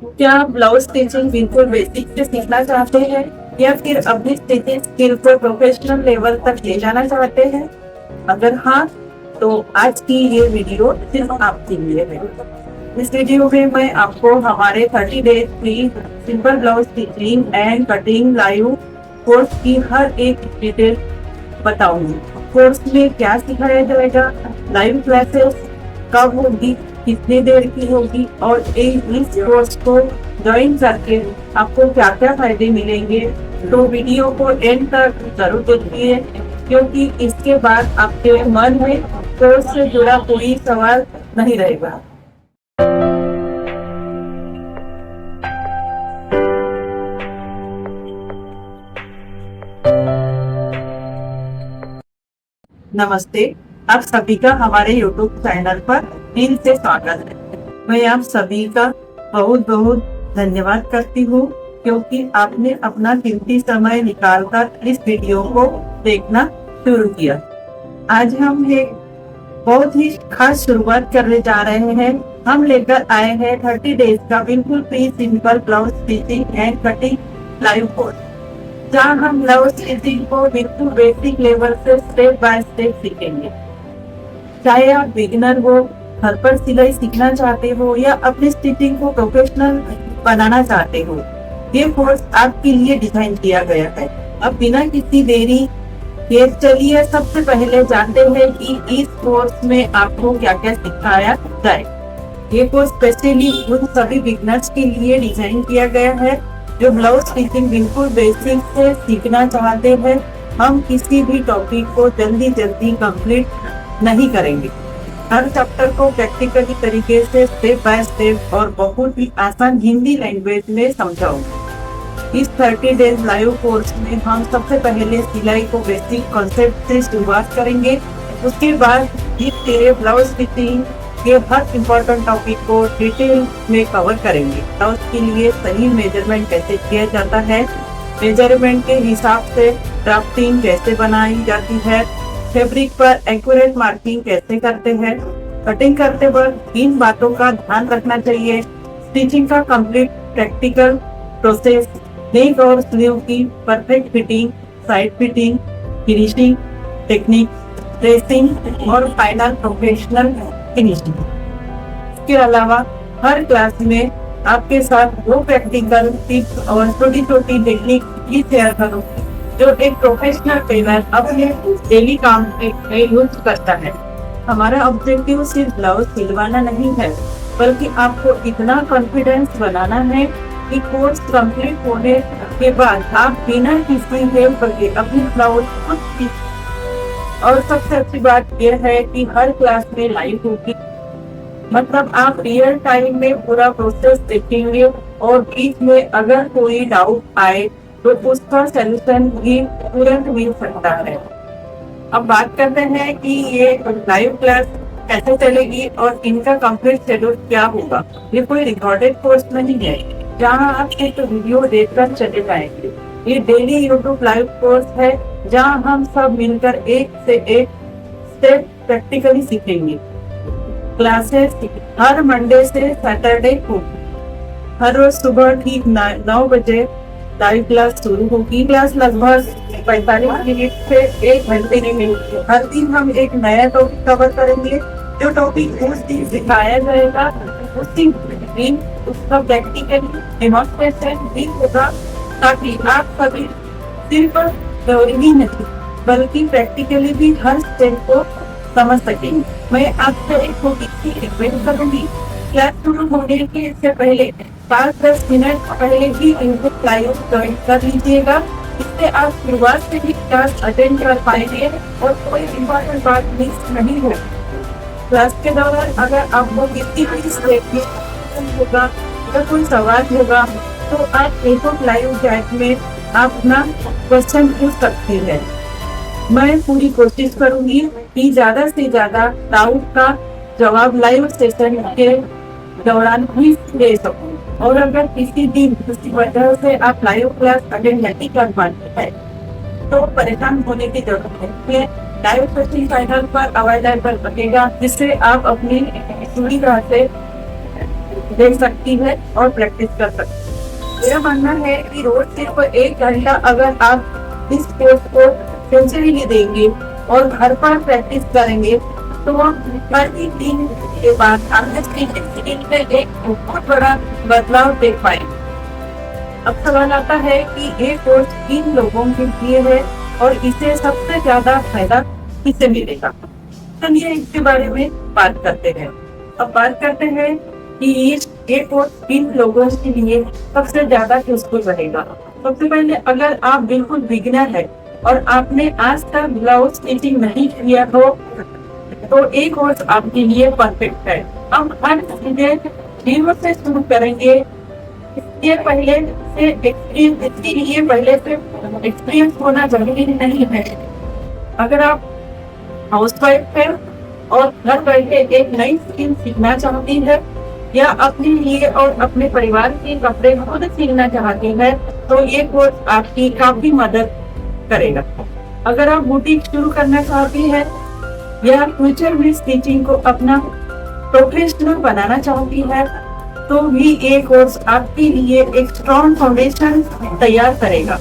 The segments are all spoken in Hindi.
क्या आप ब्लाउज स्टिचिंग बिल्कुल बेसिक से सीखना चाहते हैं या फिर अपनी स्टिचिंग स्किल को प्रोफेशनल लेवल तक ले जाना चाहते हैं? अगर हाँ, तो आज की ये वीडियो सिर्फ आपके लिए है। इस वीडियो में मैं आपको हमारे 30 days free simple blouse stitching and cutting live course की हर एक डिटेल बताऊंगी। कोर्स में क्या सिखाया जाएगा, लाइव क्लासेस कब होगी, कितनी देर की होगी और इस कोर्स को ज्वाइन करके आपको क्या क्या फायदे मिलेंगे, तो वीडियो को एंड तक जरूर देखिए, क्योंकि इसके बाद आपके मन में कोर्स से जुड़ा कोई सवाल नहीं रहेगा। नमस्ते, आप सभी का हमारे YouTube चैनल पर दिल से स्वागत है। मैं आप सभी का बहुत बहुत धन्यवाद करती हूँ, क्योंकि आपने अपना कीमती समय निकालकर इस वीडियो को देखना शुरू किया। आज हम एक बहुत ही खास शुरुआत करने जा रहे हैं। हम लेकर आए हैं 30 डेज का बिल्कुल free simple blouse stitching and cutting live course, जहाँ हम ब्लाउज स्टिचिंग को बिल्कुल बेसिक लेवल से स्टेप बाय स्टेप सीखेंगे। चाहे आप बिगिनर हो, घर पर सिलाई सीखना चाहते हो या अपनी स्टिचिंग को प्रोफेशनल बनाना चाहते हो, ये कोर्स आपके लिए डिजाइन किया गया है। अब बिना किसी देरी के चलिए सबसे पहले जानते हैं कि इस कोर्स में आपको क्या क्या सिखाया जाए। ये कोर्स स्पेशली उन सभी बिगिनर्स के लिए डिजाइन किया गया है जो ब्लाउज स्टिचिंग बिल्कुल बेसिक से सीखना चाहते हैं। हम किसी भी टॉपिक को जल्दी कंप्लीट नहीं करेंगे। हर चैप्टर को प्रैक्टिकली तरीके से स्टेप बाय स्टेप और बहुत ही आसान हिंदी लैंग्वेज में समझाऊंगी। इस 30 डेज लाइव कोर्स में हम सबसे पहले सिलाई को बेसिक कॉन्सेप्ट से शुरुआत करेंगे। उसके बाद धीरे ब्लाउज स्टिचिंग के हर इम्पोर्टेंट टॉपिक को डिटेल में कवर करेंगे। ब्लाउज के लिए सही मेजरमेंट कैसे किया जाता है, मेजरमेंट के हिसाब से ड्राफ्टिंग कैसे बनाई जाती है, फैब्रिक पर एक्यूरेट मार्किंग कैसे करते हैं, कटिंग करते वक्त इन बातों का ध्यान रखना चाहिए, स्टिचिंग का कंप्लीट प्रैक्टिकल प्रोसेस, नेक और स्लीव की perfect fitting, side fitting, finishing technique, dressing और फाइनल प्रोफेशनल फिनिशिंग। इसके अलावा हर क्लास में आपके साथ वो प्रैक्टिकल टिप्स और छोटी छोटी टेक्निक भी शेयर करूंगी जो एक प्रोफेशनल ट्रेनर अपने डेली काम में यूज करता है। हमारा ऑब्जेक्टिव सिर्फ ब्लाउज सिलवाना नहीं है, बल्कि आपको इतना कॉन्फिडेंस बनाना है कि कोर्स कंप्लीट होने के बाद आप बिना किसी हेल्प के अपनी ब्लाउज खुद सीख। और सबसे अच्छी बात यह है कि हर क्लास में लाइव होगी, मतलब आप रियल टाइम में पूरा प्रोसेस देखेंगे और बीच में अगर कोई डाउट आए तो उसका सलूशन भी तुरंत मिल सकता है। अब बात करते हैं कि ये लाइव क्लास कैसे चलेगी और इनका कंप्लीट शेड्यूल क्या होगा। ये कोई रिकॉर्डेड कोर्स नहीं है जहां आप एक वीडियो देखकर चले जाएंगे। ये डेली यूट्यूब लाइव कोर्स है जहां हम सब मिलकर एक से एक स्टेप प्रैक्टिकली सीखेंगे। क्लासेस हर मंडे से सैटरडे को हर रोज सुबह ठीक 9 बजे लाइव क्लास शुरू होगी। क्लास लगभग 45 मिनट से 1 घंटे में मिलेगी। हर दिन हम एक नया टॉपिक कवर करेंगे। जो टॉपिक उस दिन सिखाया जाएगा उसी दिन उसका प्रैक्टिकली डेमोन्स्ट्रेशन भी होगा, ताकि आप सभी सिर्फ थ्योरी ही नहीं बल्कि प्रैक्टिकली भी हर स्टेप को समझ सकेंगे। मैं आपसे एक छोटी सी रिक्वेस्ट करूंगी, क्लास शुरू होने के इससे पहले 5-10 मिनट पहले ही इनको लाइव ज्वाइन कर लीजिएगा। इससे आप शुरुआत से ही क्लास अटेंड कर पाएंगे और कोई इम्पोर्टेंट बात मिस नहीं हो। क्लास के दौरान अगर आपको किसी भी स्टेप में होगा या कोई सवाल होगा तो आप एक लाइव चैट में अपना क्वेश्चन पूछ सकते हैं। मैं पूरी कोशिश करूंगी कि ज्यादा से ज्यादा डाउट का जवाब लाइव सेशन के दौरान ही दे सकूं। और अगर किसी दिन किसी वजह से आप लाइव क्लास अटेंड नहीं कर पाते हैं तो परेशान होने की जरूरत नहीं है। लाइव सेशन चैनल पर अवेलेबल रहेगा, जिससे आप अपनी सुविधा से देख सकती है और प्रैक्टिस कर सकती है। मेरा मानना है कि रोज सिर्फ 1 घंटा अगर आप इस कोर्स को सिंसियरली देंगे और घर पर प्रैक्टिस करेंगे तो हर एक दिन के बाद आपके स्किन में एक बहुत बड़ा बदलाव देख पाएंगे। अब सवाल आता है कि ये कोर्स किन लोगों के लिए है और इसे सबसे ज्यादा फायदा किसे मिलेगा। चलिए इसके बारे में बात करते हैं। अब बात करते हैं कि ये कोर्स किन लोगों के लिए सबसे ज्यादा यूजफुल रहेगा। सबसे पहले अगर आप बिल्कुल बिगिनर है और आपने आज तक ब्लाउज स्टिचिंग नहीं किया हो तो ये कोर्स आपके लिए परफेक्ट है। हम हर चीजें जीरो से शुरू करेंगे। इसके लिए पहले से एक्सपीरियंस होना जरूरी नहीं है। अगर आप हाउसवाइफ है और घर बैठे एक नई स्किल सीखना चाहती है या अपने लिए और अपने परिवार के कपड़े खुद सीखना चाहती है तो ये कोर्स आपकी काफी मदद करेगा। अगर आप बुटीक शुरू करना चाहती है या फ्यूचर में स्टिचिंग को अपना प्रोफेशनल बनाना चाहती है तो भी ये कोर्स आपके लिए एक स्ट्रॉन्ग फाउंडेशन तैयार करेगा।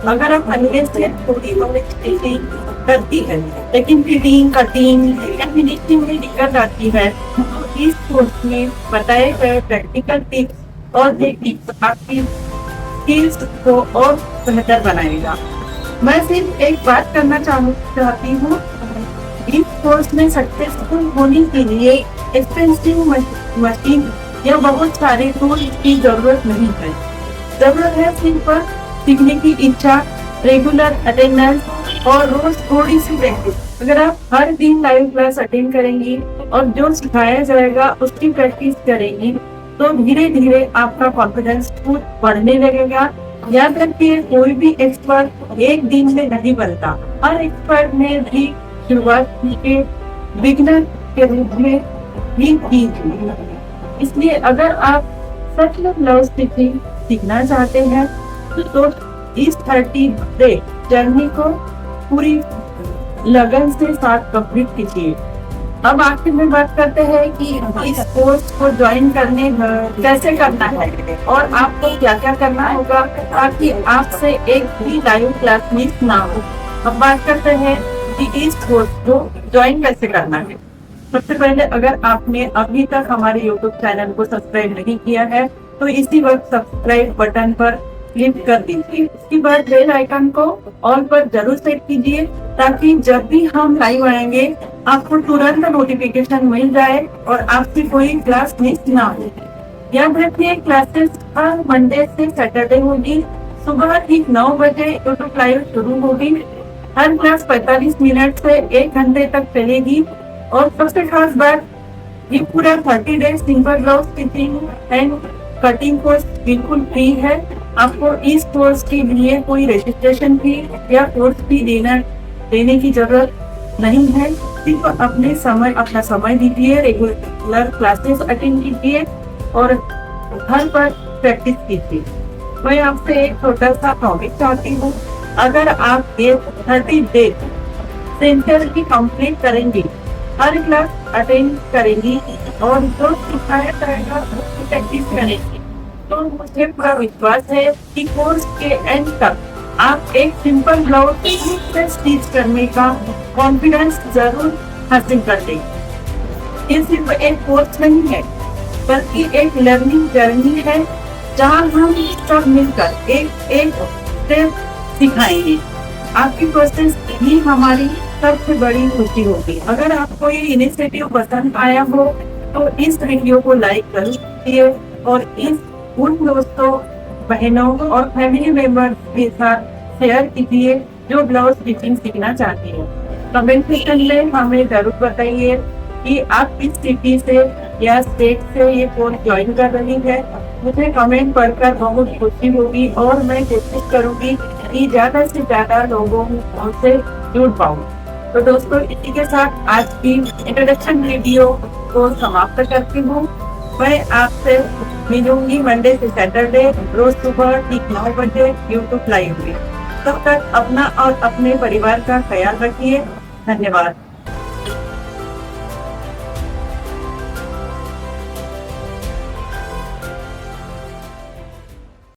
अगर आप पहले से थोड़ी बहुत स्टिचिंग करती है लेकिन फिटिंग, कटिंग या फिनिशिंग में दिक्कत आती है तो इस कोर्स में बताए गए प्रैक्टिकल टिप्स और टेक्निक्स आपकी स्किल्स को और बेहतर बनाएगा। मैं सिर्फ एक बात करना चाहती हूँ, इस कोर्स में सक्सेसफुल होने के लिए एक्सपेंसिव मशीन या बहुत सारे टूल्स की जरूरत नहीं है। जरूरत है सिर्फ सीखने की इच्छा, रेगुलर अटेंडेंस और रोज थोड़ी सी प्रैक्टिस। अगर आप हर दिन लाइव क्लास अटेंड करेंगी और जो सिखाया जाएगा उसकी प्रैक्टिस करेंगी तो धीरे धीरे आपका कॉन्फिडेंस खुद बढ़ने लगेगा। याद रखिए, कोई भी एक्सपर्ट एक दिन में नहीं बनता। हर एक्सपर्ट ने भी शुरुआत के बिगिनर के रूप में ही की थी। इसलिए अगर आप सच में ब्लाउज स्टिचिंग सीखना चाहते हैं तो इस 30 डे जर्नी को पूरी लगन से साथ कंप्लीट कीजिए। अब आखिर में बात करते हैं कि इस कोर्स को ज्वाइन करने कैसे करना है और आपको क्या क्या करना होगा ताकि आपसे एक भी लाइव क्लास मिस ना हो। अब बात करते हैं कि इस कोर्स को ज्वाइन कैसे करना है। सबसे पहले अगर आपने अभी तक हमारे YouTube चैनल को सब्सक्राइब नहीं किया है तो इसी वक्त सब्सक्राइब बटन पर क्लिक कर दीजिए। उसके बाद बेल आइकन को ऑल पर जरूर सेट कीजिए ताकि जब भी हम लाइव आएंगे आपको तुरंत नोटिफिकेशन मिल जाए और आपकी कोई क्लास मिस ना हो। याद रखिए, क्लासेस हर मंडे से सैटरडे होगी। सुबह ठीक 9 बजे YouTube लाइव शुरू होगी। हर क्लास 45 मिनट से 1 घंटे तक चलेगी और सबसे खास बात, ये पूरा 30 days simple blouse stitching and cutting course बिल्कुल फ्री है। आपको इस कोर्स के लिए कोई रजिस्ट्रेशन फी या कोर्स फी देने की जरूरत नहीं है। सिर्फ अपना समय दीजिए, रेगुलर क्लासेस अटेंड कीजिए और घर पर प्रैक्टिस कीजिए। मैं आपसे एक छोटा सा टॉपिक चाहती हूँ। अगर आप ये 30 डेज सिंसियरली कंप्लीट करेंगी, हर क्लास अटेंड करेंगी और जो सिखाया जाएगा उसकी प्रैक्टिस करेंगी तो मुझे पूरा विश्वास है कि कोर्स के एंड तक आप एक सिंपल ब्लाउज से स्टिच करने का कॉन्फिडेंस जरूर हासिल कर लेंगे। ये सिर्फ एक कोर्स नहीं है बल्कि एक लर्निंग जर्नी है जहाँ हम सब मिलकर एक स्टेप सिखाएंगे। आपकी प्रोसेस ही हमारी सबसे बड़ी खुशी होगी। अगर आपको ये इनिशिएटिव पसंद आया हो तो इस वीडियो को लाइक जरूर कीजिए और उन दोस्तों, बहनों और फैमिली मेंबर्स के साथ शेयर कीजिए जो ब्लाउज स्टिचिंग सीखना चाहती है। कमेंट सेक्शन में हमें जरूर बताइए कि आप किस सिटी से या स्टेट से ये कोर्स ज्वाइन कर रही है। मुझे कमेंट पढ़कर बहुत खुशी होगी और मैं कोशिश करूंगी कि ज्यादा से ज्यादा लोगों से जुड़ पाऊँ। तो दोस्तों, इसी के साथ आज की इंट्रोडक्शन वीडियो को समाप्त करती हूँ। मैं आपसे मिलूंगी मंडे से सैटरडे रोज सुबह ठीक 9 बजे YouTube लाइव में। तब तक अपना और अपने परिवार का ख्याल रखिए। धन्यवाद।